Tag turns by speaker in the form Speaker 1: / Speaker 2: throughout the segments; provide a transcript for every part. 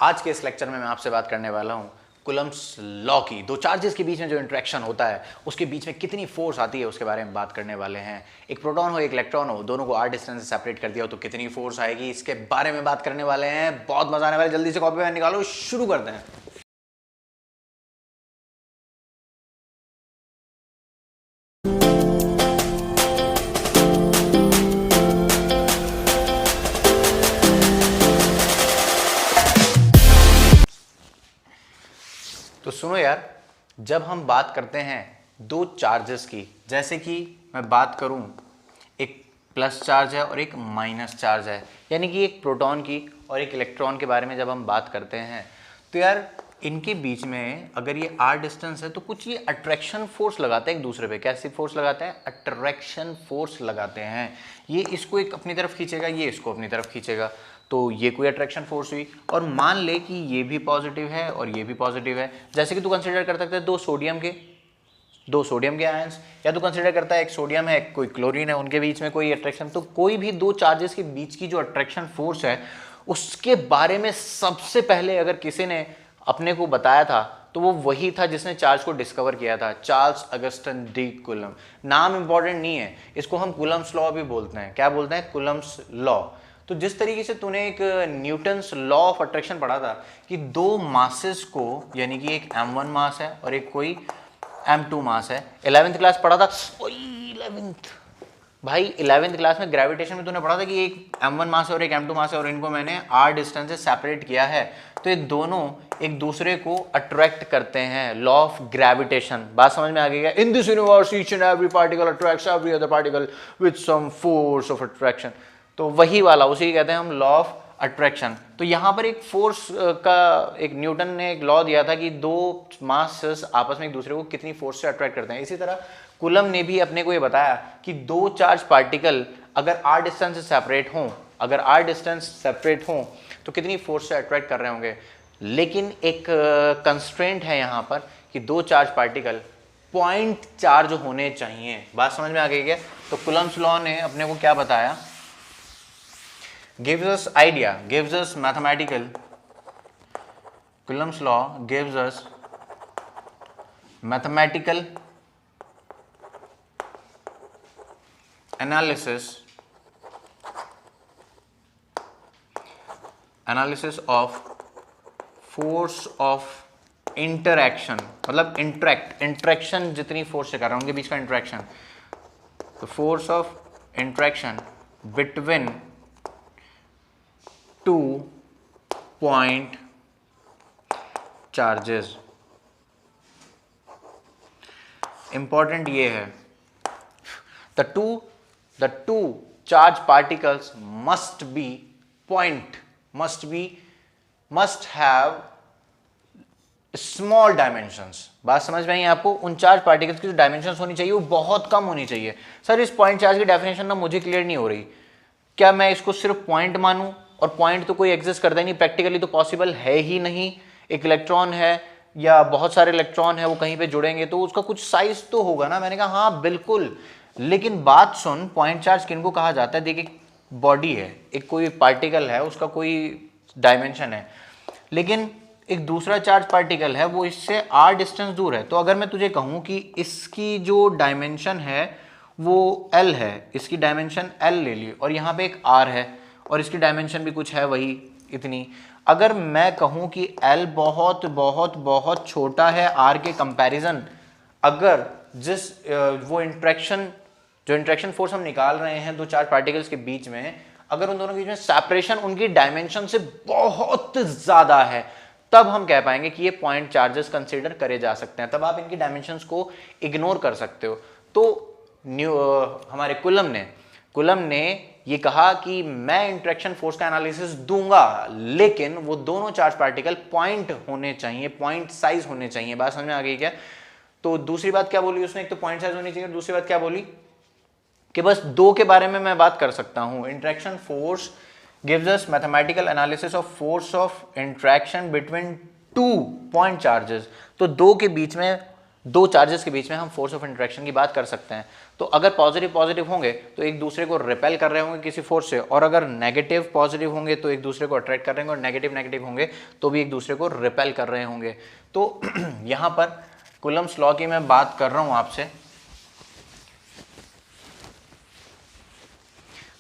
Speaker 1: आज के इस लेक्चर में मैं आपसे बात करने वाला हूं कूलम्ब्स लॉ की। दो चार्जेस के बीच में जो इंटरेक्शन होता है उसके बीच में कितनी फोर्स आती है उसके बारे में बात करने वाले हैं। एक प्रोटॉन हो एक इलेक्ट्रॉन हो, दोनों को r डिस्टेंस से सेपरेट कर दिया हो तो कितनी फोर्स आएगी, इसके बारे में बात करने वाले हैं। बहुत मजा आने वाला है। जल्दी से कॉपी पेन निकालो, शुरू करते हैं। तो सुनो यार, जब हम बात करते हैं दो चार्जेस की, जैसे कि मैं बात करूं एक प्लस चार्ज है और एक माइनस चार्ज है, यानी कि एक प्रोटॉन की और एक इलेक्ट्रॉन के बारे में जब हम बात करते हैं तो यार इनके बीच में अगर ये r डिस्टेंस है तो कुछ ये अट्रैक्शन फोर्स लगाते हैं एक दूसरे पे। कैसी फोर्स लगाते हैं? अट्रैक्शन फोर्स लगाते हैं। ये इसको एक अपनी तरफ खींचेगा, ये इसको अपनी तरफ खींचेगा, तो ये कोई अट्रैक्शन फोर्स हुई। और मान ले कि ये भी पॉजिटिव है और ये भी पॉजिटिव है। जैसे कि तू कंसिडर कर सकता है दो सोडियम के आयंस, या तू कंसिडर करता है एक सोडियम है कोई क्लोरीन है, उनके बीच में कोई अट्रैक्शन। तो कोई भी दो चार्जेस के बीच की जो अट्रैक्शन फोर्स है उसके बारे में सबसे पहले अगर किसी ने अपने को बताया था तो वो वही था जिसने चार्ज को डिस्कवर किया था, चार्ल्स अगस्टन डी कूलम। नाम इंपॉर्टेंट नहीं है, इसको हम कूलम्स लॉ भी बोलते हैं। क्या बोलते हैं? Coulomb's law. तो जिस तरीके से तूने एक न्यूटन्स लॉ ऑफ अट्रैक्शन पढ़ा था कि दो मासेस को, यानी कि एक m1 मास है और एक कोई m2 मास है, 11th क्लास पढ़ा था। 11th भाई, 11th क्लास में ग्रेविटेशन में तूने पढ़ा था कि एक m1 मास है और एक m2 मास है और इनको मैंने r डिस्टेंस से सेपरेट किया है, तो ये दोनों एक दूसरे को अट्रैक्ट करते हैं। लॉ ऑफ ग्रेविटेशन, बात समझ में आ गई? In this universe each and every particle attracts every other particle with some force of attraction. तो वही वाला, उसी कहते हैं हम लॉ ऑफ अट्रैक्शन। तो यहाँ पर एक फोर्स का एक न्यूटन ने एक लॉ दिया था कि दो मासेस आपस में एक दूसरे को कितनी फोर्स से अट्रैक्ट करते हैं। इसी तरह कूलम ने भी अपने को ये बताया कि दो चार्ज पार्टिकल अगर r डिस्टेंस से सेपरेट हों तो कितनी फोर्स से अट्रैक्ट कर रहे होंगे। लेकिन एक कंस्ट्रेंट है यहाँ पर कि दो चार्ज पार्टिकल पॉइंट चार्ज होने चाहिए। बात समझ में आ गई क्या? तो कूलम्स लॉ ने अपने को क्या बताया? gives us idea, gives us mathematical, Coulomb's law gives us mathematical analysis of force of interaction, मतलब इंट्रैक्शन जितनी फोर्स से कर रहा हूं उनके बीच का इंट्रैक्शन, तो force of interaction between two point charges. Important ये है, the two charge particles must have small dimensions. बात समझ में आई आपको? उन चार्ज पार्टिकल्स की जो डायमेंशंस होनी चाहिए वो बहुत कम होनी चाहिए। सर इस पॉइंट चार्ज की डेफिनेशन ना मुझे क्लियर नहीं हो रही। क्या मैं इसको सिर्फ पॉइंट मानूं? और पॉइंट तो कोई एग्जिस्ट करता ही नहीं, प्रैक्टिकली तो पॉसिबल है ही नहीं। एक इलेक्ट्रॉन है या बहुत सारे इलेक्ट्रॉन है, वो कहीं पे जुड़ेंगे तो उसका कुछ साइज तो होगा ना। मैंने कहा हाँ बिल्कुल, लेकिन बात सुन, पॉइंट चार्ज किनको कहा जाता है? देखिए, बॉडी है, एक कोई पार्टिकल है, उसका कोई डायमेंशन है, लेकिन एक दूसरा चार्ज पार्टिकल है वो इससे r डिस्टेंस दूर है। तो अगर मैं तुझे कहूँ कि इसकी जो डायमेंशन है वो l है, इसकी डायमेंशन l ले ली, और यहाँ पे एक r है और इसकी डायमेंशन भी कुछ है वही इतनी। अगर मैं कहूँ कि l बहुत बहुत बहुत छोटा है r के कंपैरिजन, अगर जिस वो इंट्रैक्शन फोर्स हम निकाल रहे हैं दो चार्ज पार्टिकल्स के बीच में, अगर उन दोनों के बीच में सेपरेशन उनकी डायमेंशन से बहुत ज्यादा है, तब हम कह पाएंगे कि ये पॉइंट चार्जेस कंसीडर करे जा सकते हैं। तब आप इनकी डायमेंशंस को इग्नोर कर सकते हो। तो हमारे कूलम ने ये कहा कि मैं इंट्रैक्शन फोर्स का एनालिसिस दूंगा, लेकिन वो दोनों चार्ज पार्टिकल पॉइंट होने चाहिए, पॉइंट साइज होने चाहिए। बात समझ में आ गई क्या? तो दूसरी बात क्या बोली उसने? एक तो पॉइंट साइज होनी चाहिए, और दूसरी बात क्या बोली कि बस दो के बारे में मैं बात कर सकता हूं। Interaction force gives us mathematical analysis of force of interaction between two point charges। तो दो के बीच में दो चार्जेस के बीच में हम फोर्स ऑफ इंटरेक्शन की बात कर सकते हैं। तो अगर पॉजिटिव पॉजिटिव होंगे तो एक दूसरे को रिपेल कर रहे होंगे किसी फोर्स से, और अगर नेगेटिव पॉजिटिव होंगे तो एक दूसरे को अट्रैक्ट कर रहे होंगे, और नेगेटिव नेगेटिव होंगे तो भी एक दूसरे को रिपेल कर रहे होंगे। तो यहाँ पर कूलम्ब्स लॉ की मैं बात कर रहा हूँ आपसे।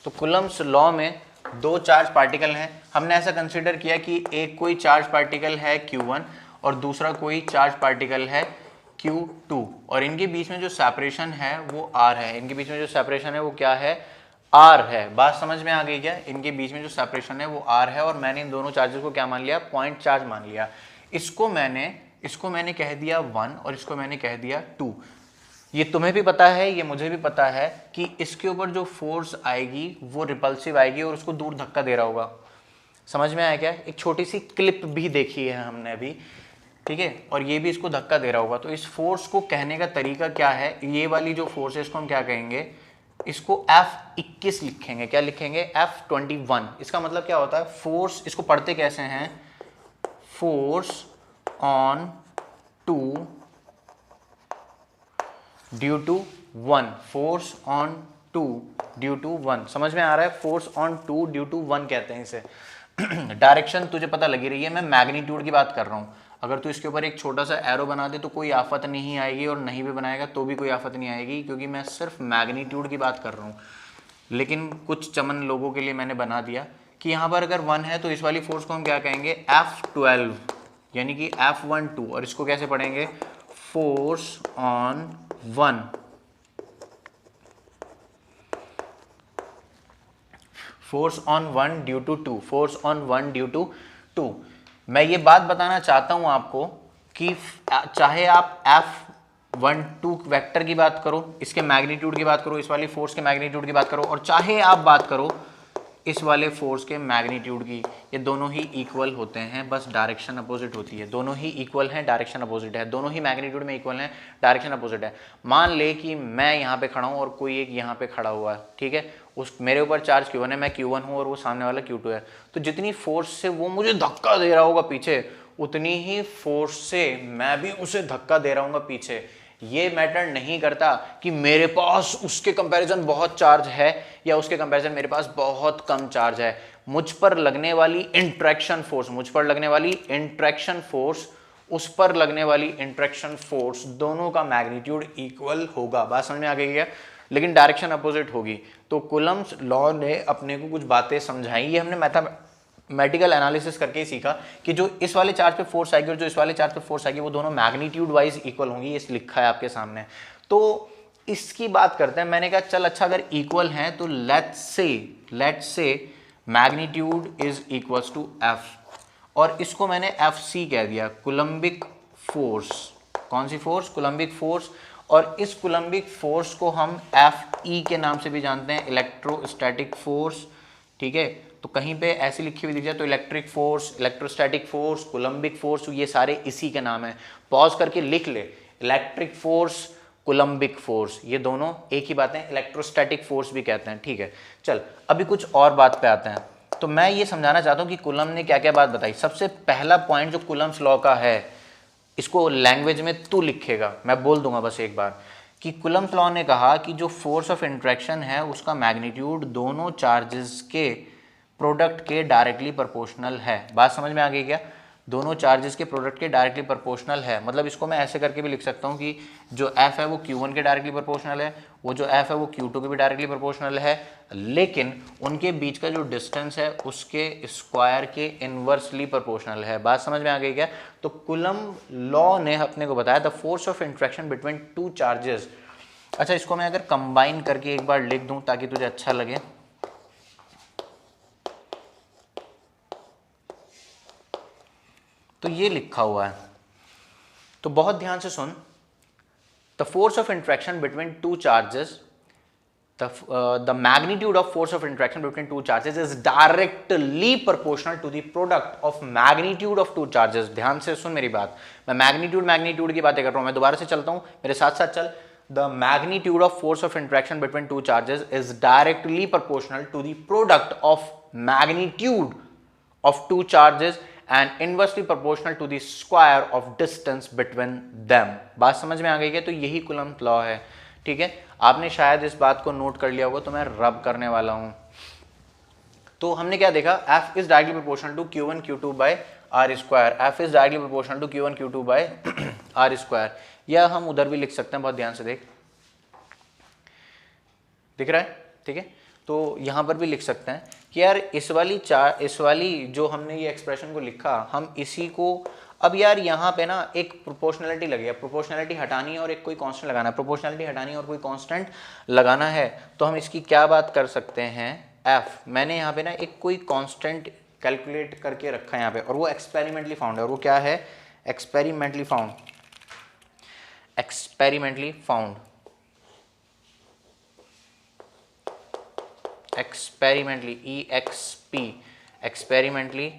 Speaker 1: तो कूलम्ब्स लॉ में दो चार्ज पार्टिकल हैं। हमने ऐसा कंसीडर किया कि एक कोई चार्ज पार्टिकल है Q1 और दूसरा कोई चार्ज पार्टिकल है Q2, और इनके बीच में जो सेपरेशन है वो R है। इनके बीच में जो सेपरेशन है वो क्या है? R है। बात समझ में आ गई क्या? इनके बीच में जो सेपरेशन है वो R है, और मैंने इन दोनों चार्जेस को क्या मान लिया? पॉइंट चार्ज मान लिया। इसको मैंने कह दिया 1 और इसको मैंने कह दिया 2। ये तुम्हें भी पता है, ये मुझे भी पता है कि इसके ऊपर जो फोर्स आएगी वो रिपल्सिव आएगी और उसको दूर धक्का दे रहा होगा। समझ में आया क्या? एक छोटी सी क्लिप भी देखी है हमने अभी, ठीक है, और ये भी इसको धक्का दे रहा होगा। तो इस फोर्स को कहने का तरीका क्या है? ये वाली जो फोर्स है इसको हम क्या कहेंगे? इसको F21 लिखेंगे। क्या लिखेंगे? F21। इसका मतलब क्या होता है? फोर्स, इसको पढ़ते कैसे हैं? Force on 2 due to 1। Force on 2 due to 1। समझ में आ रहा है? फोर्स ऑन 2 ड्यू टू 1 कहते हैं इसे। डायरेक्शन तुझे पता लगी रही है, मैं मैग्नीट्यूड की बात कर रहा हूँ। अगर तू इसके ऊपर एक छोटा सा एरो बना दे तो कोई आफत नहीं आएगी, और नहीं भी बनाएगा तो भी कोई आफत नहीं आएगी, क्योंकि मैं सिर्फ मैग्नीट्यूड की बात कर रहा हूँ। लेकिन कुछ चमन लोगों के लिए मैंने बना दिया कि यहाँ पर अगर 1 है तो इस वाली फोर्स को हम क्या कहेंगे? F12, यानी कि F12। और इसको कैसे पढ़ेंगे? Force on 1, force on 1 due to 2, force on 1 due to 2। मैं ये बात बताना चाहता हूं आपको कि चाहे आप F12 वेक्टर की बात करो, इसके मैग्नीट्यूड की बात करो, इस वाली फोर्स के मैग्नीट्यूड की बात करो, और चाहे आप बात करो इस वाले फोर्स के मैग्नीट्यूड की, ये दोनों ही इक्वल होते हैं, बस डायरेक्शन अपोजिट होती है। दोनों ही इक्वल हैं, डायरेक्शन अपोजिट है। दोनों ही मैग्नीट्यूड में इक्वल हैं, डायरेक्शन अपोजिट है। मान ले कि मैं यहाँ पे खड़ा हूँ और कोई एक यहाँ पे खड़ा हुआ है, ठीक है, उस मेरे ऊपर चार्ज Q1 है, मैं Q1 हूँ और वो सामने वाला Q2 है। तो जितनी फोर्स से वो मुझे धक्का दे रहा होगा पीछे, उतनी ही फोर्स से मैं भी उसे धक्का दे रहा हूँ पीछे। ये मैटर नहीं करता कि मेरे पास उसके कंपैरिजन बहुत चार्ज है या उसके कंपैरिजन मेरे पास बहुत कम चार्ज है। मुझ पर लगने वाली इंट्रैक्शन फोर्स, मुझ पर लगने वाली इंट्रैक्शन फोर्स, उस पर लगने वाली इंट्रैक्शन फोर्स, दोनों का मैग्नीट्यूड इक्वल होगा। बात समझ में आ गई है? लेकिन डायरेक्शन अपोजिट होगी। तो कूलम्ब्स लॉ ने अपने को कुछ बातें समझाई। ये हमने मैथमेटिकल एनालिसिस करके ही सीखा कि जो इस वाले चार्ज पे फोर्स आएगी और जो इस वाले चार्ज पे फोर्स आएगी वो दोनों मैग्नीट्यूड वाइज इक्वल होंगी। ये लिखा है आपके सामने। तो इसकी बात करते हैं। मैंने कहा चल अच्छा, अगर इक्वल हैं तो let's say magnitude is equals to F, और इसको मैंने एफ सी कह दिया, कूलम्बिक फोर्स। कौन सी फोर्स? Coulombic force. और इस कूलम्बिक फोर्स को हम एफ ई के नाम से भी जानते हैं, इलेक्ट्रोस्टैटिक फोर्स। ठीक है, तो कहीं पे ऐसी लिखी हुई दिख जाए तो electric force, electrostatic force, Coulombic force, ये सारे इसी के नाम है। पॉज करके लिख ले, इलेक्ट्रिक फोर्स, कूलम्बिक फोर्स, ये दोनों एक ही बात है। इलेक्ट्रोस्टैटिक फोर्स भी कहते हैं। ठीक है, चल अभी कुछ और बात पे आते हैं। तो मैं ये समझाना चाहता हूँ कि कूलम्ब ने क्या क्या बात बताई। सबसे पहला पॉइंट जो कूलम्ब्स लॉ का है, इसको लैंग्वेज में तू लिखेगा, मैं बोल दूंगा बस एक बार, कि कूलम्ब्स लॉ ने कहा कि जो फोर्स ऑफ इंट्रैक्शन है उसका मैग्नीट्यूड दोनों चार्जेस के प्रोडक्ट के डायरेक्टली प्रोपोर्शनल है। बात समझ में आ गई क्या? दोनों चार्जेस के प्रोडक्ट के डायरेक्टली प्रोपोर्शनल है। मतलब इसको मैं ऐसे करके भी लिख सकता हूँ कि जो F है वो Q1 के डायरेक्टली प्रोपोर्शनल है, वो जो F है वो Q2 के भी डायरेक्टली प्रोपोर्शनल है, लेकिन उनके बीच का जो डिस्टेंस है उसके स्क्वायर के इनवर्सली प्रोपोर्शनल है। बात समझ में आ गई क्या? तो कूलम्ब लॉ ने अपने को बताया the force of interaction between two charges. अच्छा, इसको मैं अगर कंबाइन करके एक बार लिख दूं ताकि तुझे अच्छा लगे, तो ये लिखा हुआ है, तो बहुत ध्यान से सुन। The force of interaction between two charges, the magnitude of force of interaction between two charges is directly proportional to the product of magnitude of two charges। ध्यान से सुन मेरी बात, मैं मैग्नीट्यूड की बातें कर रहा हूं। मैं दोबारा से चलता हूं, मेरे साथ साथ चल। The magnitude of force of interaction between two charges is directly proportional to the product of magnitude of two charges and inversely proportional to the square of distance between them. बात समझ में आ गई है? तो यही कूलम्ब लॉ है, ठीक है। आपने शायद इस बात को नोट कर लिया होगा, तो मैं रब करने वाला हूं। तो हमने क्या देखा, F is directly proportional to Q1 Q2 by R square. F is directly proportional to Q1 Q2 by R square. या हम उधर भी लिख सकते हैं, बहुत ध्यान से दिख रहा है, ठीक है। तो यहां पर भी लिख सकते हैं कि यार इस वाली जो हमने ये एक्सप्रेशन को लिखा, हम इसी को अब यार यहाँ पे ना एक प्रोपोर्शनलिटी लगी है, प्रोपोर्शनलिटी हटानी है और एक कोई कांस्टेंट लगाना है, प्रोपोर्शनलिटी हटानी है और कोई कांस्टेंट लगाना है। तो हम इसकी क्या बात कर सकते हैं, F मैंने यहाँ पे ना एक कोई कांस्टेंट कैलकुलेट करके रखा है यहाँ पे, और वो एक्सपेरिमेंटली फाउंड है। और वो क्या है, experimentally found, experimentally found, experimentally EXP, experimentally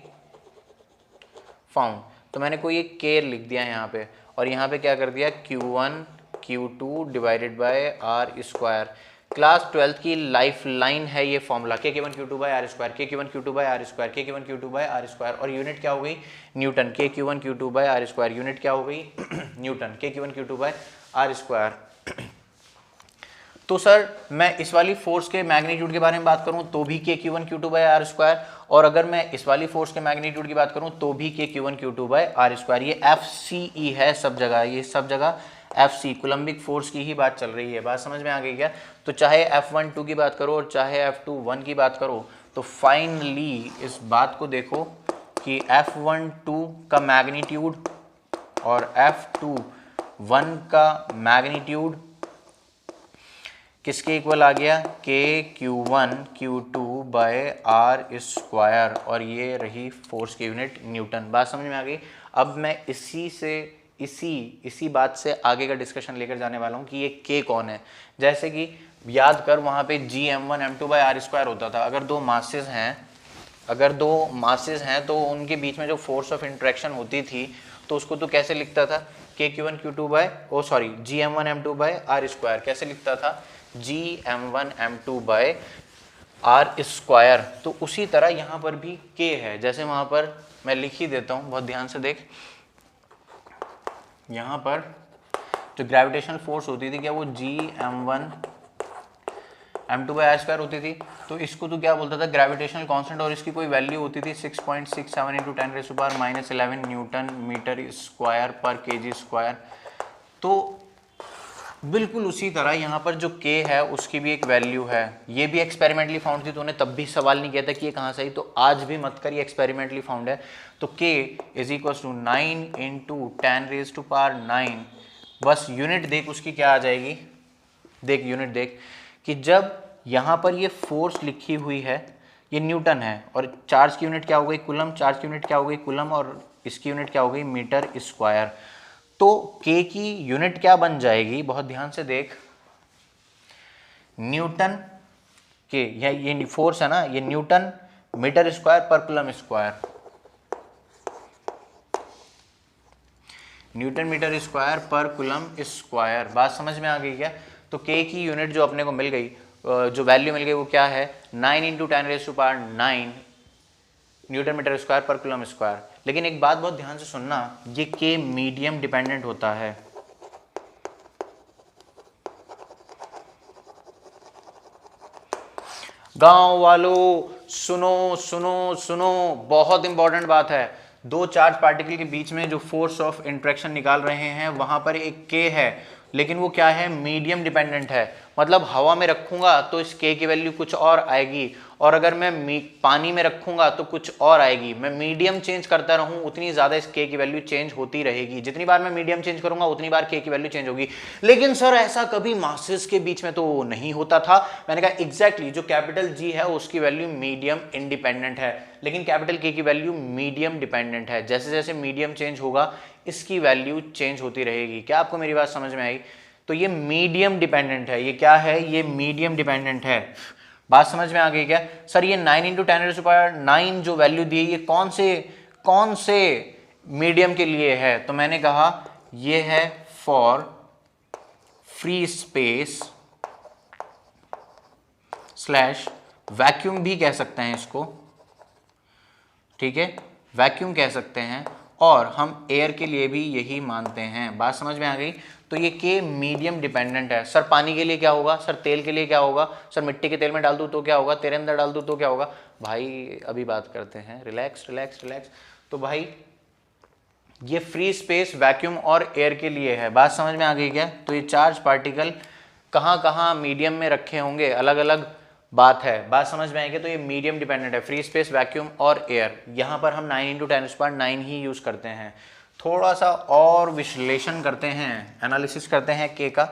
Speaker 1: found. तो मैंने कोई एक k लिख दिया यहाँ पे, और यहाँ पे क्या कर दिया, Q1 Q2 divided by R square. Class 12th की लाइफ लाइन है ये formula, K1 Q2 by R square, K1 Q2 by R square, K1 Q2 by R square, और यूनिट क्या हो गई, Newton. K1 Q2 by R square, unit क्या हो गई Newton, K1 Q2 by R square. तो सर मैं इस वाली फोर्स के मैग्नीट्यूड के बारे में बात करूं तो भी Q1 Q2 by R square, और अगर मैं इस वाली फोर्स के मैग्नीट्यूड की बात करूं तो भी Q1 Q2 by R square. ये FCE है सब जगह, ये सब जगह FC कूलम्बिक फोर्स की ही बात चल रही है। बात समझ में आ गई क्या? तो चाहे F12 की बात करो और चाहे F21 की बात करो, तो फाइनली इस बात को देखो कि F12 का मैग्नीट्यूड और F21 का मैग्नीट्यूड किसके इक्वल आ गया, Q1 Q2 by R square, और ये रही फोर्स की यूनिट न्यूटन। बात समझ में आ गई? अब मैं इसी बात से आगे का डिस्कशन लेकर जाने वाला हूँ कि ये K कौन है। जैसे कि याद कर, वहाँ पे Gm1 M2 bye R square होता था। अगर दो मासेस हैं तो उनके बीच में जो फोर्स ऑफ इंट्रैक्शन होती थी, तो उसको तो कैसे लिखता था, Q1 Q2 bye Gm1 M2 bye R square. कैसे लिखता था, Gm1 M2 bye R square. तो उसी तरह यहाँ पर भी K है, जैसे वहाँ पर मैं लिख ही देता हूँ, बहुत ध्यान से देख। यहाँ पर जो ग्रेविटेशनल फोर्स होती थी, क्या वो Gm1 M2 bye R square होती थी। तो इसको तो क्या बोलता था, ग्रेविटेशनल कांस्टेंट, और इसकी कोई वैल्यू होती थी 6.67 × 10⁻⁻11 न्यूटन मीटर स्क्वायर पर kg स्क्वायर। तो बिल्कुल उसी तरह यहाँ पर जो K है उसकी भी एक वैल्यू है। ये भी एक्सपेरिमेंटली फाउंड थी, तो उन्हें तब भी सवाल नहीं किया था कि ये कहाँ से आई, तो आज भी मत कर, ये एक्सपेरिमेंटली फाउंड है। तो K इज इक्वल टू 9 × 10⁻⁹। बस यूनिट देख उसकी क्या आ जाएगी, देख यूनिट देख कि जब यहाँ पर ये फोर्स लिखी हुई है, ये न्यूटन है, और चार्ज की यूनिट क्या हो गई, कूलम, चार्ज की यूनिट क्या हो गई, कूलम, और इसकी यूनिट क्या हो गई, मीटर स्क्वायर। तो K की यूनिट क्या बन जाएगी, बहुत ध्यान से देख, न्यूटन के, ये फोर्स है ना, ये न्यूटन मीटर स्क्वायर पर coulomb square, Newton metre square पर कूलम स्क्वायर। बात समझ में आ गई क्या? तो K की यूनिट जो अपने को मिल गई, जो वैल्यू मिल गई, वो क्या है, 9 × 10⁻⁹ न्यूटन मीटर स्क्वायर पर कूलम स्क्वायर। लेकिन एक बात बहुत ध्यान से सुनना, ये K मीडियम डिपेंडेंट होता है। गांव वालों सुनो सुनो सुनो, बहुत इंपॉर्टेंट बात है। दो चार्ज पार्टिकल के बीच में जो फोर्स ऑफ इंट्रैक्शन निकाल रहे हैं, वहां पर एक K है, लेकिन वो क्या है, मीडियम डिपेंडेंट है। मतलब हवा में रखूंगा तो इस K की वैल्यू कुछ और आएगी, और अगर मैं पानी में रखूंगा तो कुछ और आएगी। मैं मीडियम चेंज करता रहूं उतनी ज़्यादा इस K की वैल्यू चेंज होती रहेगी। जितनी बार मैं मीडियम चेंज करूंगा उतनी बार K की वैल्यू चेंज होगी। लेकिन सर ऐसा कभी मासेस के बीच में तो नहीं होता था। मैंने कहा एग्जैक्टली, जो कैपिटल G है उसकी वैल्यू मीडियम इंडिपेंडेंट है, लेकिन कैपिटल K की वैल्यू मीडियम डिपेंडेंट है। जैसे जैसे मीडियम चेंज होगा इसकी वैल्यू चेंज होती रहेगी। क्या आपको मेरी बात समझ में आई? तो ये मीडियम डिपेंडेंट है। ये क्या है, ये मीडियम डिपेंडेंट है। बात समझ में आ गई क्या? सर ये 9 × 10⁹ जो वैल्यू दी है, ये कौन से मीडियम के लिए है? तो मैंने कहा ये है फॉर फ्री स्पेस / वैक्यूम भी कह सकते हैं इसको, ठीक है, वैक्यूम कह सकते हैं, और हम एयर के लिए भी यही मानते हैं। बात समझ में आ गई? तो ये के मीडियम डिपेंडेंट है। सर पानी के लिए क्या होगा, सर तेल के लिए क्या होगा, सर मिट्टी के तेल में डाल दूँ तो क्या होगा, तेरे अंदर डाल दूँ तो क्या होगा? भाई अभी बात करते हैं, रिलैक्स रिलैक्स रिलैक्स। तो भाई ये फ्री स्पेस वैक्यूम और एयर के लिए है। बात समझ में आ गई क्या? तो ये चार्ज पार्टिकल कहाँ कहाँ मीडियम में रखे होंगे, अलग अलग बात है। बात समझ में आएगी? तो ये मीडियम डिपेंडेंट है, फ्री स्पेस वैक्यूम और एयर। यहाँ पर हम 9 × 10⁹ ही यूज़ करते हैं। थोड़ा सा और विश्लेषण करते हैं, एनालिसिस करते हैं के का।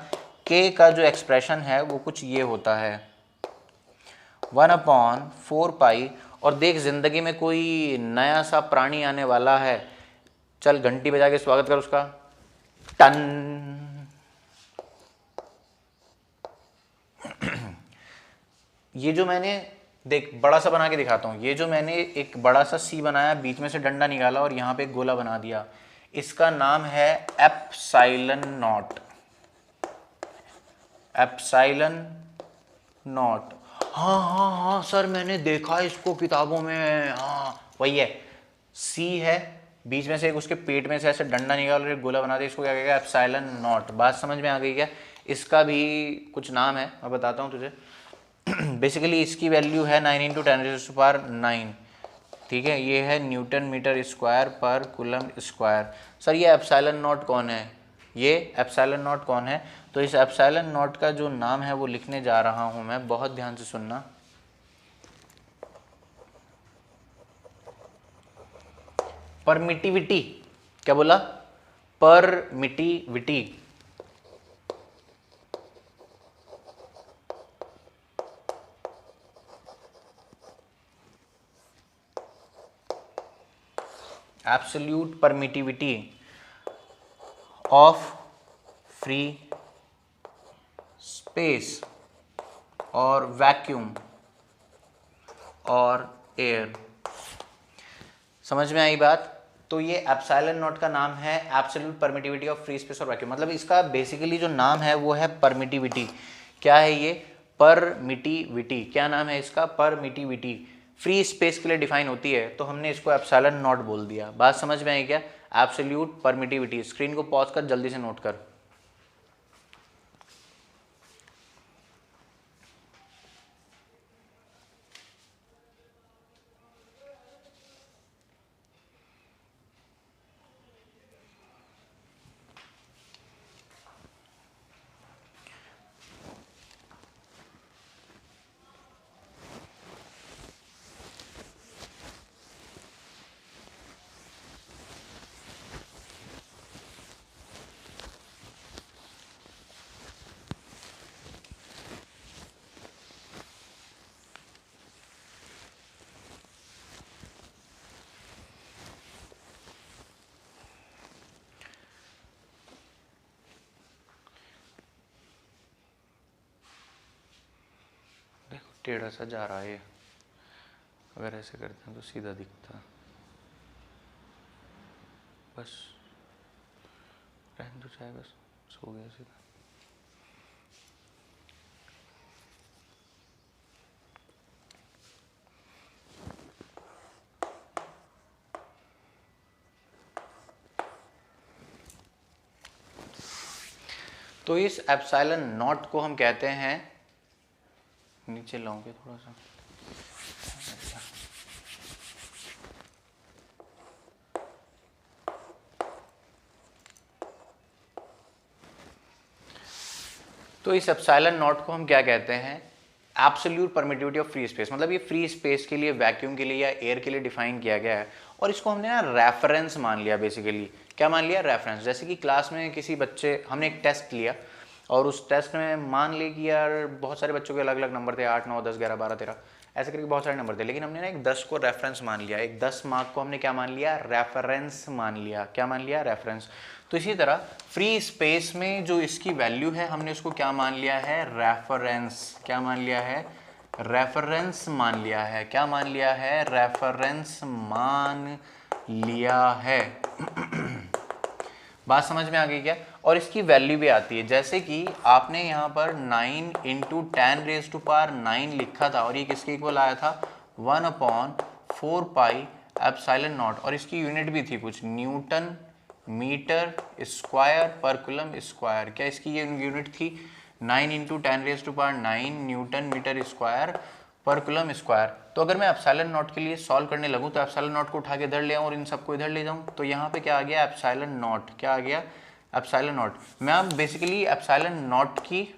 Speaker 1: के का जो एक्सप्रेशन है वो कुछ ये होता है 1/4π। और देख जिंदगी में कोई नया सा प्राणी आने वाला है, चल घंटी बजा के स्वागत कर उसका। टन। ये जो मैंने देख बड़ा सा बना के दिखाता हूँ, ये जो मैंने एक बड़ा सा सी बनाया, बीच में से डंडा निकाला और यहाँ पे एक गोला बना दिया, इसका नाम है एप्सिलॉन नॉट। Epsilon not. हाँ हाँ हाँ सर मैंने देखा इसको किताबों में, हाँ वही है। सी है, बीच में से एक उसके पेट में से ऐसे डंडा निकाल और एक गोला बना दिया, इसको क्या कहेगा? Epsilon not. बात समझ में आ गई क्या? इसका भी कुछ नाम है, मैं बताता हूँ तुझे। बेसिकली इसकी वैल्यू है 9 × 10⁹ ठीक है। ये है न्यूटन मीटर स्क्वायर पर कूलम स्क्वायर। सर ये एप्सिलॉन नॉट कौन है? ये एप्सिलॉन नॉट कौन है? तो इस एप्सिलॉन नॉट का जो नाम है वो लिखने जा रहा हूं मैं, बहुत ध्यान से सुनना। परमिटिविटी। क्या बोला? Permittivity. Absolute permittivity of free space और वैक्यूम और एयर। समझ में आई बात? तो ये एप्सिलॉन नॉट का नाम है absolute permittivity of free space और वैक्यूम। मतलब इसका बेसिकली जो नाम है वो है परमिटिविटी। क्या है ये? परमिटिविटी। क्या नाम है इसका? परमिटिविटी। फ्री स्पेस के लिए डिफाइन होती है, तो हमने इसको एप्सिलॉन नॉट बोल दिया। बात समझ में आई क्या? Absolute permittivity. स्क्रीन को पॉज कर जल्दी से नोट कर। टेढ़ा सा जा रहा है, अगर ऐसे करते हैं तो सीधा दिखता। बस रहने तो चाहे, बस सो गया सीधा। तो इस एप्सिलॉन नॉट को हम कहते हैं, नीचे लाऊंगे थोड़ा सा, तो इस एप्सिलॉन नॉट को हम क्या कहते हैं? Absolute permittivity of free space. मतलब ये फ्री स्पेस के लिए, वैक्यूम के लिए या एयर के लिए डिफाइन किया गया है, और इसको हमने ना रेफरेंस मान लिया। बेसिकली क्या मान लिया? रेफरेंस। जैसे कि क्लास में किसी बच्चे, हमने एक टेस्ट लिया और उस टेस्ट में मान ली कि यार बहुत सारे बच्चों के अलग अलग नंबर थे, 8 9 10 11 12 13 ऐसे करके बहुत सारे नंबर थे, लेकिन हमने ना एक 10 को रेफरेंस मान लिया। एक 10 मार्क को हमने क्या मान लिया? रेफरेंस मान लिया। क्या मान लिया? रेफरेंस। तो इसी तरह फ्री स्पेस में जो इसकी वैल्यू है, हमने उसको क्या मान लिया है? रेफरेंस। क्या मान लिया है? रेफरेंस मान लिया है। क्या मान लिया है? रेफरेंस मान लिया है। बात समझ में आ गई क्या? और इसकी वैल्यू भी आती है, जैसे कि आपने यहाँ पर 9 × 10⁹ लिखा था, और ये किसके इक्वल आया था? 1/4π एप्सिलॉन नॉट, और इसकी यूनिट भी थी कुछ, न्यूटन मीटर स्क्वायर पर कूलम स्क्वायर। क्या इसकी ये यूनिट थी? 9 × 10⁹ न्यूटन मीटर स्क्वायर पर कूलम स्क्वायर। तो अगर मैं एप्सिलॉन नॉट के लिए सॉल्व करने लगूँ तो एप्सिलॉन नॉट को उठा के इधर ले आऊँ और इन सबको इधर ले जाऊँ, तो यहाँ पे क्या आ गया? Epsilon not. क्या आ गया? Epsilon not. मैं अब बेसिकली एप्सिलॉन नॉट की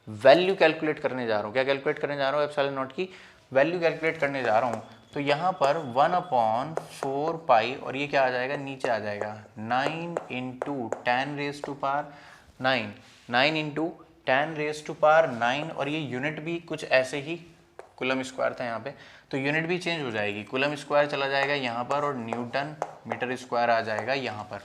Speaker 1: वैल्यू कैलकुलेट करने जा रहा हूँ। क्या कैलकुलेट करने जा रहा हूँ? एप्सिलॉन नॉट की वैल्यू कैलकुलेट करने जा रहा हूँ। तो यहाँ पर 1/4 पाई, और ये क्या आ जाएगा? नीचे आ जाएगा 9 × 10⁹9, 9 × 10⁹9, और ये यूनिट भी कुछ ऐसे ही कूलम स्क्वायर था यहाँ पे, तो यूनिट भी चेंज हो जाएगी, कूलम स्क्वायर चला जाएगा यहाँ पर और न्यूटन मीटर स्क्वायर आ जाएगा यहाँ पर।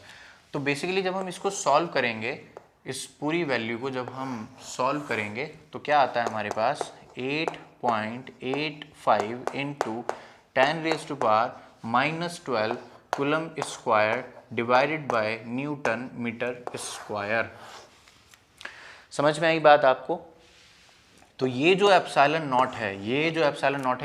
Speaker 1: तो बेसिकली जब हम इसको सॉल्व करेंगे, इस पूरी वैल्यू को जब हम सॉल्व करेंगे तो क्या आता है हमारे पास? 8.85 × 10⁻⁻12 coulomb square divided by Newton metre square. समझ में आई बात आपको? तो ये जो एप्सिलॉन नॉट है,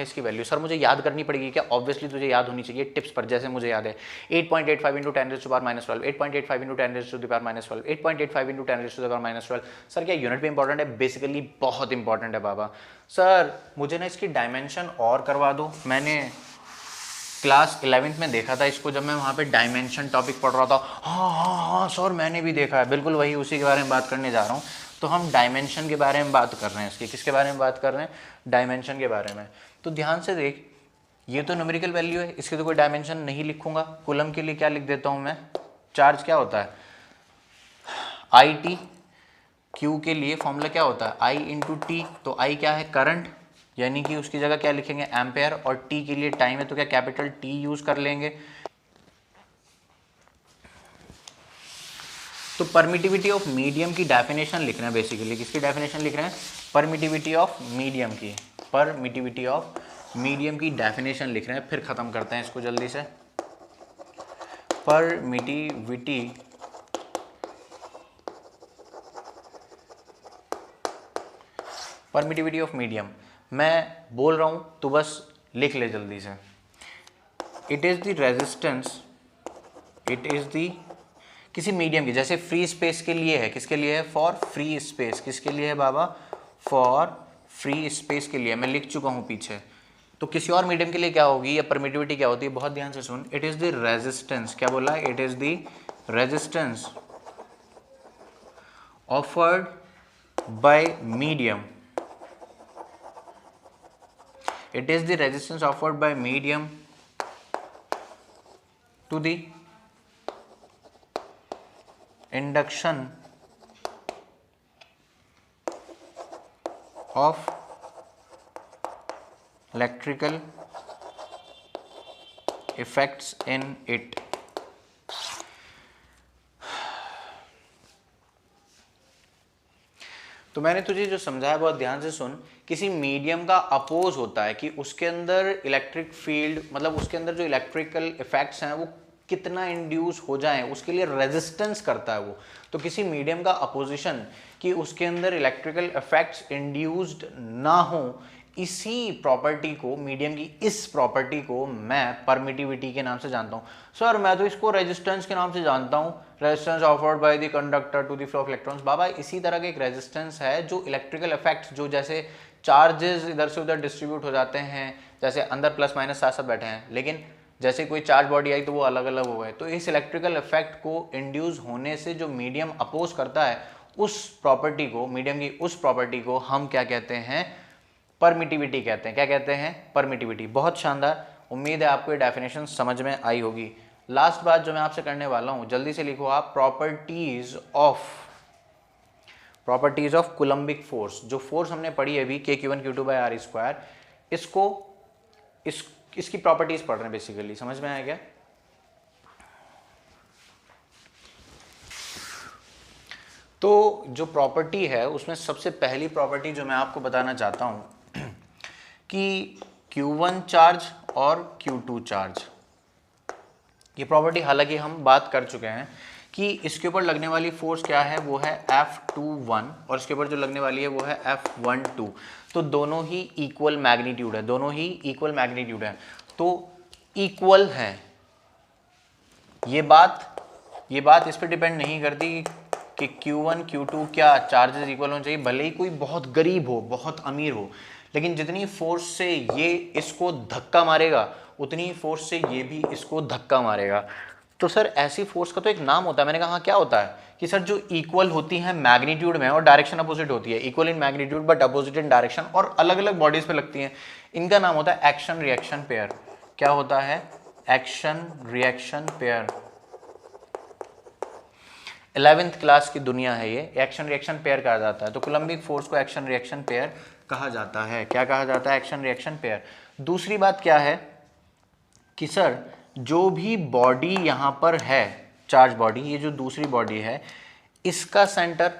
Speaker 1: इसकी वैल्यू सर मुझे याद करनी पड़ेगी क्या? ऑब्वियसली तुझे याद होनी चाहिए टिप्स पर, जैसे मुझे याद है 8.85 × 10⁻⁻12, 8.85 × 10⁻⁻12, 8.85 × 10⁻⁻12। सर क्या यूनिट भी इंपॉर्टेंट है? बेसिकली बहुत इंपॉर्टेंट है बाबा। सर मुझे ना इसकी डायमेंशन और करवा दो। मैंने क्लास 11th में देखा था इसको, जब मैं वहाँ पे डायमेंशन टॉपिक पढ़ रहा था। हाँ सर मैंने भी देखा है, बिल्कुल वही, उसी के बारे में बात करने जा रहा हूँ। तो हम डायमेंशन के बारे में बात कर रहे हैं, इसकी किसके बारे में बात कर रहे हैं? डायमेंशन के बारे में। तो ध्यान से देख, ये तो न्यूमेरिकल वैल्यू है, इसकी तो कोई डायमेंशन नहीं लिखूंगा। कूलम के लिए क्या लिख देता हूँ मैं? चार्ज क्या होता है? IT। Q के लिए फॉर्मूला क्या होता है? I × T। तो I क्या है? करंट, यानी कि उसकी जगह क्या लिखेंगे? एम्पेयर। और T के लिए टाइम है, तो क्या कैपिटल T यूज कर लेंगे। तो परमिटिविटी ऑफ मीडियम की डेफिनेशन लिख रहे हैं बेसिकली। किसकी डेफिनेशन लिख रहे हैं? परमिटिविटी ऑफ मीडियम की। परमिटिविटी ऑफ मीडियम की डेफिनेशन लिख रहे हैं। फिर खत्म करते हैं इसको जल्दी से। परमिटिविटी ऑफ मीडियम मैं बोल रहा हूं, तो बस लिख ले जल्दी से। It is the resistance, it is the किसी मीडियम की, जैसे फ्री स्पेस के लिए है, किसके लिए है? For free space. किसके लिए है बाबा? फॉर फ्री स्पेस के लिए। मैं लिख चुका हूं पीछे। तो किसी और मीडियम के लिए क्या होगी, या परमिटिविटी क्या होती है? बहुत ध्यान से सुन। इट इज द रेजिस्टेंस, क्या बोला? It is the resistance offered bye medium, it is the resistance offered by medium to the induction of electrical effects in it। तो मैंने तुझे जो समझाया बहुत ध्यान से सुन। किसी मीडियम का अपोज होता है कि उसके अंदर इलेक्ट्रिक फील्ड, मतलब उसके अंदर जो इलेक्ट्रिकल इफेक्ट्स हैं वो कितना इंड्यूस हो जाए, उसके लिए रेजिस्टेंस करता है वो। तो किसी मीडियम का अपोजिशन कि उसके अंदर इलेक्ट्रिकल इफेक्ट्स इंड्यूस्ड ना हो, इसी प्रॉपर्टी को, मीडियम की इस प्रॉपर्टी को मैं परमिटिविटी के नाम से जानता हूँ। सर मैं तो इसको रेजिस्टेंस के नाम से जानता हूँ, resistance offered by the conductor to the flow of electrons. बाबा इसी तरह का एक रेजिस्टेंस है जो इलेक्ट्रिकल इफेक्ट्स, जो जैसे चार्जेस इधर से उधर डिस्ट्रीब्यूट हो जाते हैं, जैसे अंदर प्लस माइनस साथ साथ बैठे हैं, लेकिन जैसे कोई चार्ज बॉडी आई तो वो अलग अलग हो गए। तो इस इलेक्ट्रिकल इफेक्ट को इंड्यूस होने से जो मीडियम अपोज करता है, उस प्रॉपर्टी को, मीडियम की उस प्रॉपर्टी को हम क्या कहते हैं? परमिटिविटी कहते हैं। क्या कहते हैं? परमिटिविटी। बहुत शानदार। उम्मीद है आपको ये डेफिनेशन समझ में आई होगी। लास्ट बात जो मैं आपसे करने वाला हूं, जल्दी से लिखो आप, प्रॉपर्टीज ऑफ कूलम्बिक फोर्स। जो फोर्स हमने पढ़ी अभी Q1 Q2/r², इसकी प्रॉपर्टीज पढ़ रहे हैं बेसिकली। समझ में आया क्या? तो जो प्रॉपर्टी है उसमें सबसे पहली प्रॉपर्टी जो मैं आपको बताना चाहता हूं कि Q1 चार्ज और Q2 चार्ज, ये प्रॉपर्टी हालांकि हम बात कर चुके हैं कि इसके ऊपर लगने वाली फोर्स क्या है, वो है F21, और इसके ऊपर जो लगने वाली है वो है F12। तो दोनों ही इक्वल मैग्नीट्यूड है, दोनों ही इक्वल मैग्नीट्यूड है। तो इक्वल हैं। ये बात इस पर डिपेंड नहीं करती कि Q1 Q2 क्या चार्जेस इक्वल होने चाहिए, भले ही कोई बहुत गरीब हो, बहुत अमीर हो, लेकिन जितनी फोर्स से ये इसको धक्का मारेगा उतनी फोर्स से ये भी इसको धक्का मारेगा। तो सर ऐसी फोर्स का तो एक नाम होता है। मैंने कहा हाँ, क्या होता है कि सर जो इक्वल होती हैं मैग्नीट्यूड में और डायरेक्शन अपोजिट होती है, equal in magnitude but opposite in direction, और अलग अलग बॉडीज पे लगती हैं, इनका नाम होता है एक्शन रिएक्शन पेयर। क्या होता है? Action reaction pair. 11th class की दुनिया है ये। एक्शन रिएक्शन पेयर कहा जाता है। तो कूलम्बिक फोर्स को एक्शन रिएक्शन पेयर कहा जाता है। क्या कहा जाता है? Action reaction pair. दूसरी बात क्या है कि सर जो भी बॉडी यहां पर है, चार्ज बॉडी, ये जो दूसरी बॉडी है, इसका सेंटर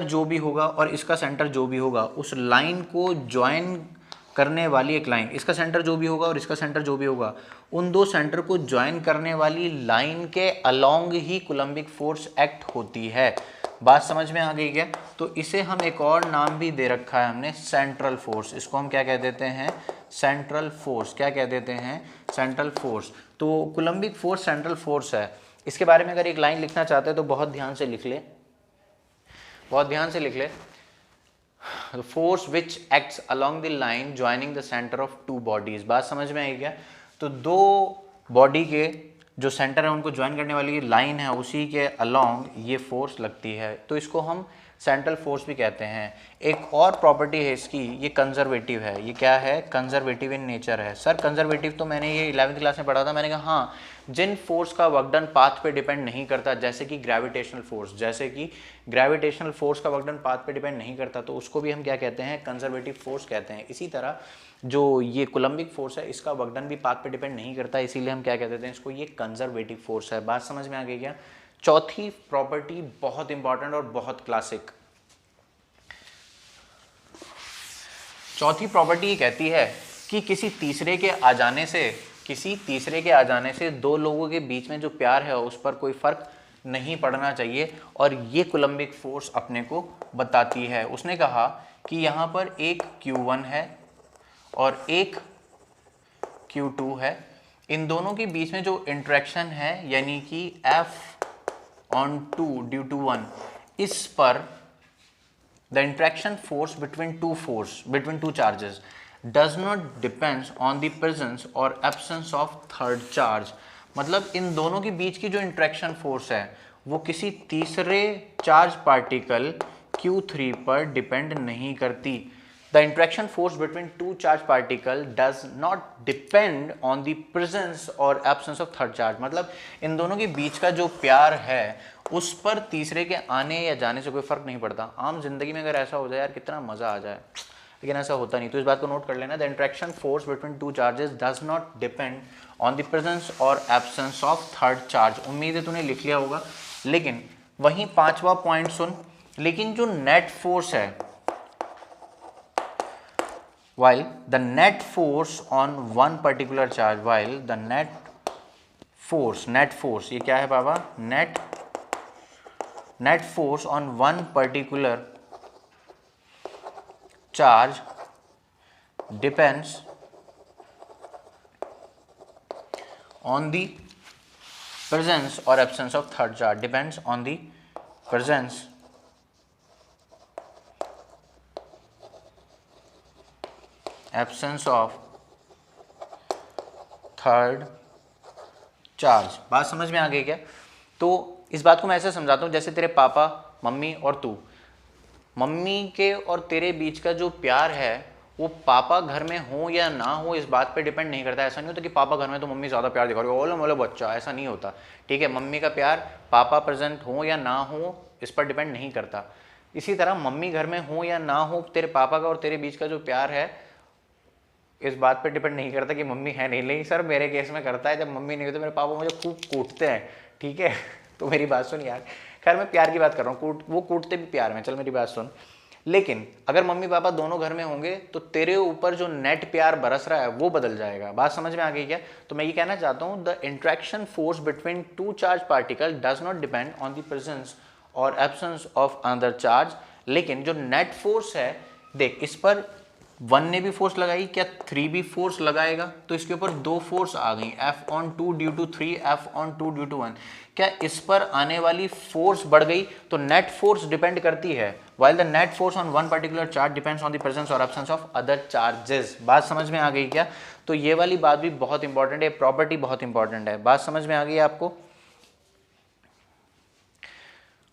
Speaker 1: जो भी होगा और इसका सेंटर जो भी होगा, उस लाइन को ज्वाइन करने वाली एक लाइन, इसका सेंटर जो भी होगा और इसका सेंटर जो भी होगा, उन दो सेंटर को ज्वाइन करने वाली लाइन के अलोंग ही कूलम्बिक फोर्स एक्ट होती है। बात समझ में आ गई क्या? तो इसे हम एक और नाम भी दे रखा है हमने, सेंट्रल फोर्स। इसको हम क्या कह देते हैं? Central force. क्या कह देते हैं? Central force. तो कूलम्बिक फोर्स सेंट्रल फोर्स है। इसके बारे में अगर एक लाइन लिखना चाहते हैं तो बहुत ध्यान से लिख ले, बहुत ध्यान से लिख ले। The force which acts along the line joining the center of two bodies। बात समझ में आई क्या? तो दो बॉडी के जो सेंटर है उनको ज्वाइन करने वाली लाइन है, उसी के अलोंग ये फोर्स लगती है, तो इसको हम सेंट्रल फोर्स भी कहते हैं। एक और प्रॉपर्टी है इसकी, ये कंजर्वेटिव है। ये क्या है? कंजर्वेटिव इन नेचर है। सर कंजर्वेटिव तो मैंने ये 11th क्लास में पढ़ा था। मैंने कहा हाँ, जिन फोर्स का वर्क डन पाथ पे डिपेंड नहीं करता, जैसे कि ग्रेविटेशनल फोर्स का वर्क डन पाथ पे डिपेंड नहीं करता, तो उसको भी हम क्या कहते हैं? कंजर्वेटिव फोर्स कहते हैं। इसी तरह जो ये कूलम्बिक फोर्स है, इसका वर्क डन भी पाथ पे डिपेंड नहीं करता, इसीलिए हम क्या कहते हैं इसको? ये कंजर्वेटिव फोर्स है। बात समझ में आ गई क्या? चौथी प्रॉपर्टी बहुत इंपॉर्टेंट और बहुत क्लासिक। चौथी प्रॉपर्टी कहती है कि किसी तीसरे के आ जाने से दो लोगों के बीच में जो प्यार है उस पर कोई फर्क नहीं पड़ना चाहिए, और ये कूलम्बिक फोर्स अपने को बताती है। उसने कहा कि यहाँ पर एक Q1 है और एक Q2 है, इन दोनों के बीच में जो इंटरेक्शन है, यानी कि F/2 ड्यू टू 1, इस पर the interaction force between two charges does not depends on the presence or absence of third charge। मतलब इन दोनों के बीच की जो इंट्रैक्शन फोर्स है वो किसी तीसरे चार्ज पार्टिकल Q3 पर डिपेंड नहीं करती। The interaction force between two charge particle does not depend on the presence or absence of third charge। मतलब इन दोनों के बीच का जो प्यार है उस पर तीसरे के आने या जाने से कोई फर्क नहीं पड़ता। आम जिंदगी में अगर ऐसा हो जाए यार कितना मजा आ जाए, लेकिन ऐसा होता नहीं। तो इस बात को नोट कर लेना, the interaction force between two charges does not depend on the presence और एब्सेंस ऑफ थर्ड चार्ज। उम्मीद है तूने लिख लिया होगा। लेकिन वहीं पांचवा पॉइंट सुन, लेकिन जो नेट फोर्स है, while the net force on one particular charge, while the net force ये क्या है बाबा? net force on one particular charge depends on the presence or absence of third charge, depends on the presence absence of third charge. बात समझ में आ गई क्या? तो इस बात को मैं ऐसे समझाता हूँ, जैसे तेरे पापा, मम्मी और तू, मम्मी के और तेरे बीच का जो प्यार है वो पापा घर में हो या ना हो इस बात पे डिपेंड नहीं करता। ऐसा नहीं होता कि पापा घर में तो मम्मी ज़्यादा प्यार दिखा रही है, ओले मोले बच्चा, ऐसा नहीं होता। ठीक है, मम्मी का प्यार पापा प्रेजेंट हो या ना हो इस पर डिपेंड नहीं करता। इसी तरह मम्मी घर में हो या ना हो, तेरे पापा का और तेरे बीच का जो प्यार है इस बात पे डिपेंड नहीं करता कि मम्मी है नहीं। नहीं सर, मेरे केस में करता है, जब मम्मी नहीं होती तो मेरे पापा मुझे खूब कूटते हैं। ठीक है, तो मेरी बात सुन यार। खैर मैं प्यार की बात कर रहा हूँ, वो कूटते भी प्यार में, चल मेरी बात सुन। लेकिन अगर मम्मी पापा दोनों घर में होंगे तो तेरे ऊपर जो नेट प्यार बरस रहा है वो बदल जाएगा। बात समझ में आ गई क्या? तो मैं ये कहना चाहता हूँ, the interaction force between two charge particle does not depend on the presence और एब्सेंस ऑफ अनदर चार्ज। लेकिन जो नेट फोर्स है, देख, इस पर 1 ने भी फोर्स लगाई, क्या 3 भी फोर्स लगाएगा? तो इसके ऊपर 2 फोर्स आ गई, F/2 due to 3, F/2 due to 1। क्या इस पर आने वाली फोर्स बढ़ गई? तो नेट फोर्स डिपेंड करती है, while the net force on one particular charge depends on the presence or absence of other charges। बात समझ में आ गई क्या? तो ये वाली बात भी बहुत इंपॉर्टेंट है, प्रॉपर्टी बहुत इंपॉर्टेंट है। बात समझ में आ गई आपको?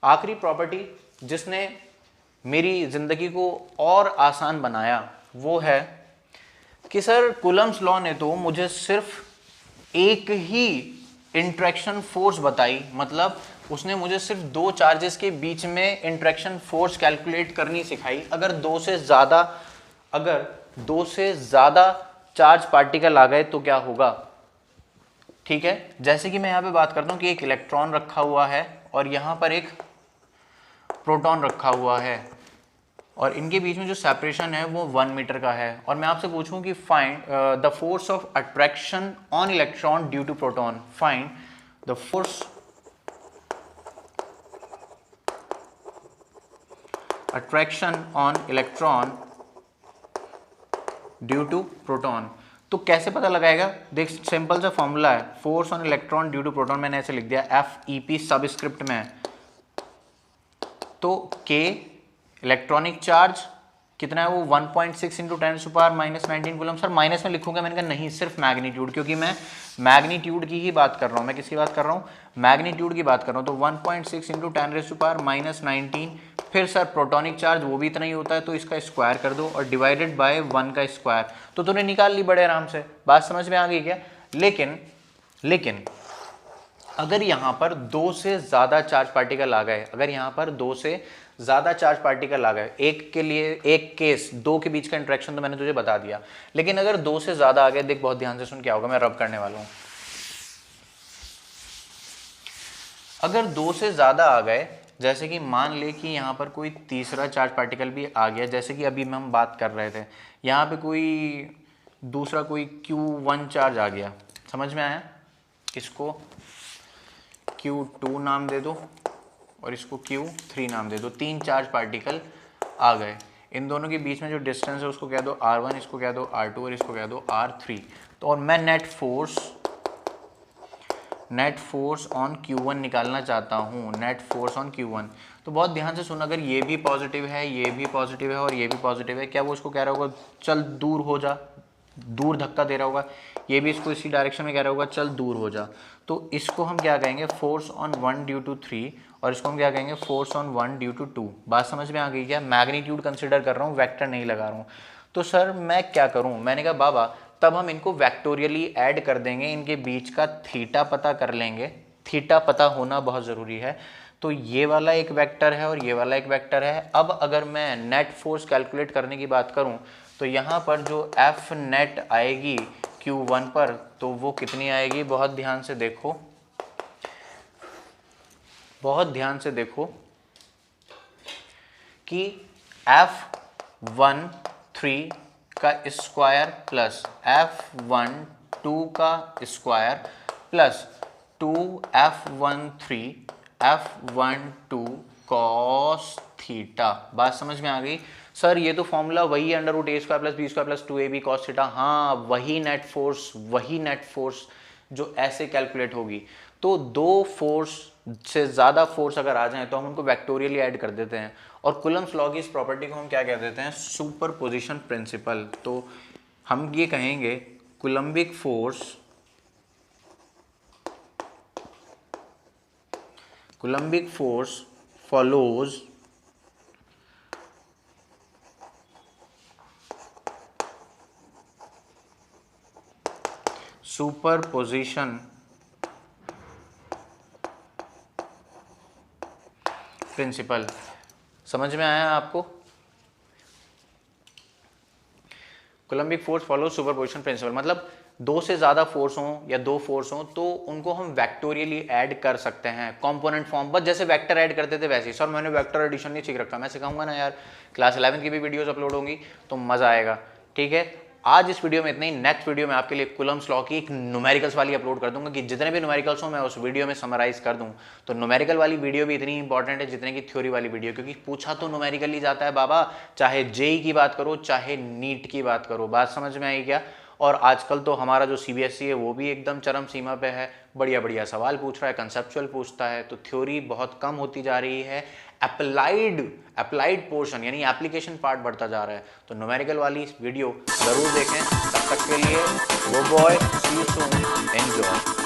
Speaker 1: आखिरी प्रॉपर्टी जिसने मेरी जिंदगी को और आसान बनाया वो है कि सर कूलम्स लॉ ने तो मुझे सिर्फ एक ही इंट्रैक्शन फोर्स बताई, मतलब उसने मुझे सिर्फ 2 चार्जेस के बीच में इंट्रैक्शन फोर्स कैलकुलेट करनी सिखाई। अगर दो से ज़्यादा चार्ज पार्टिकल आ गए तो क्या होगा? ठीक है, जैसे कि मैं यहाँ पे बात करता हूँ कि एक इलेक्ट्रॉन रखा हुआ है और यहाँ पर एक प्रोटॉन रखा हुआ है और इनके बीच में जो सेपरेशन है वो 1 मीटर का है, और मैं आपसे पूछूं कि find the force of attraction on electron due to proton. Find the force attraction on electron due to proton. तो कैसे पता लगाएगा? देख, सिंपल सा फॉर्मूला है, force on electron due to proton मैंने ऐसे लिख दिया FeP सबस्क्रिप्ट में। तो K इलेक्ट्रॉनिक चार्ज कितना है वो 1.6 इंटू 10⁻⁻19 कूलम। सर माइनस में लिखूंगा? मैंने कहा नहीं, सिर्फ मैग्नीट्यूड, क्योंकि मैं मैग्नीट्यूड की ही बात कर रहा हूँ। मैं किसकी बात कर रहा हूँ? मैग्नीट्यूड की बात कर रहा हूँ। तो 1.6 इंटू 10⁻⁻19, फिर सर प्रोटॉनिक चार्ज वो भी इतना ही होता है, तो इसका स्क्वायर कर दो और डिवाइडेड बाय 1 का स्क्वायर, तो तूने निकाल ली बड़े आराम से। बात समझ में आ गई क्या? लेकिन अगर यहाँ पर 2 से ज़्यादा चार्ज पार्टिकल आ गए, अगर यहाँ पर 2 से ज़्यादा चार्ज पार्टिकल आ गए, एक के लिए एक केस, 2 के बीच का इंटरेक्शन तो मैंने तुझे बता दिया, लेकिन अगर 2 से ज़्यादा आ गए, देख बहुत ध्यान से सुन, क्या होगा, मैं रब करने वाला हूँ। अगर 2 से ज़्यादा आ गए, जैसे कि मान ले कि यहाँ पर कोई तीसरा चार्ज पार्टिकल भी आ गया, जैसे कि अभी हम बात कर रहे थे, यहाँ पे कोई दूसरा कोई Q1 चार्ज आ गया, समझ में आया? इसको Q2 नाम दे दो और इसको Q3 नाम दे दो। 3 चार्ज पार्टिकल आ गए, इन दोनों के बीच में जो डिस्टेंस है उसको कह दो R1, इसको कह दो R2 और इसको कह दो R3। तो और मैं नेट फोर्स ऑन Q1 निकालना चाहता हूँ, नेट फोर्स ऑन Q1। तो बहुत ध्यान से सुन, अगर ये भी पॉजिटिव है, ये भी पॉजिटिव है और ये भी पॉजिटिव है, क्या वो उसको कह रहा होगा चल दूर हो जा, दूर धक्का दे रहा होगा? ये भी इसको इसी डायरेक्शन में कह रहा होगा चल दूर हो जा। तो इसको हम क्या कहेंगे? फोर्स ऑन 1 ड्यू टू 3, और इसको हम क्या कहेंगे? Force on 1 due to 2। बात समझ में आ गई क्या? मैग्नीट्यूड कंसिडर कर रहा हूँ, वेक्टर नहीं लगा रहा हूँ। तो सर मैं क्या करूँ? मैंने कहा बाबा तब हम इनको वेक्टोरियली ऐड कर देंगे, इनके बीच का थीटा पता कर लेंगे। थीटा पता होना बहुत ज़रूरी है। तो ये वाला एक वेक्टर है और ये वाला एक वेक्टर है। अब अगर मैं नेट फोर्स कैलकुलेट करने की बात करूं तो यहाँ पर जो F नेट आएगी Q1 पर, तो वो कितनी आएगी? बहुत ध्यान से देखो, बहुत ध्यान से देखो कि F13 का स्क्वायर प्लस F12 का square plus 2F13 F12 cos theta. बात समझ में आ गई? सर ये तो फॉर्मूला वही है, √a² plus b² plus 2ab cos theta. हाँ, वही नेट फोर्स जो ऐसे कैलकुलेट होगी। तो 2 फोर्स से ज़्यादा फोर्स अगर आ जाएं तो हम उनको वेक्टोरियली ऐड कर देते हैं, और कूलम्स लॉ की इस प्रॉपर्टी को हम क्या कह देते हैं? Superposition principle. तो हम ये कहेंगे Coulombic force follows superposition principle. समझ में आया आपको? Coulombic force follow superposition principle, मतलब 2 से ज़्यादा फोर्स हों या 2 फोर्स हों तो उनको हम वेक्टोरियली ऐड कर सकते हैं कंपोनेंट फॉर्म, बस जैसे वेक्टर ऐड करते थे वैसे ही। सर मैंने वेक्टर एडिशन नहीं सीख रखा, मैं सिखाऊंगा ना यार, क्लास 11 की भी वीडियोस अपलोड होंगी तो मज़ा आएगा। ठीक है, आज इस वीडियो में इतना ही। नेक्स्ट वीडियो में आपके लिए कूलम्स लॉ की एक न्यूमेरिकल्स वाली अपलोड कर दूंगा कि जितने भी न्यूमेरिकल्स हो मैं उस वीडियो में समराइज कर दूं। तो न्यूमेरिकल वाली वीडियो भी इतनी इंपॉर्टेंट है जितने की थ्योरी वाली वीडियो, क्योंकि पूछा तो न्यूमेरिकल ही जाता है बाबा, चाहे जेई की बात करो चाहे नीट की बात करो। बात समझ में आई क्या? और आजकल तो हमारा जो सीबीएसई है वो भी एकदम चरम सीमा पे है, बढ़िया बढ़िया सवाल पूछ रहा है, कंसेप्चुअल पूछता है। तो थ्योरी बहुत कम होती जा रही है, अप्लाइड पोर्शन यानी एप्लीकेशन पार्ट बढ़ता जा रहा है। तो न्यूमेरिकल वाली वीडियो जरूर देखें। तब तक के लिए वो bye, see you soon, enjoy.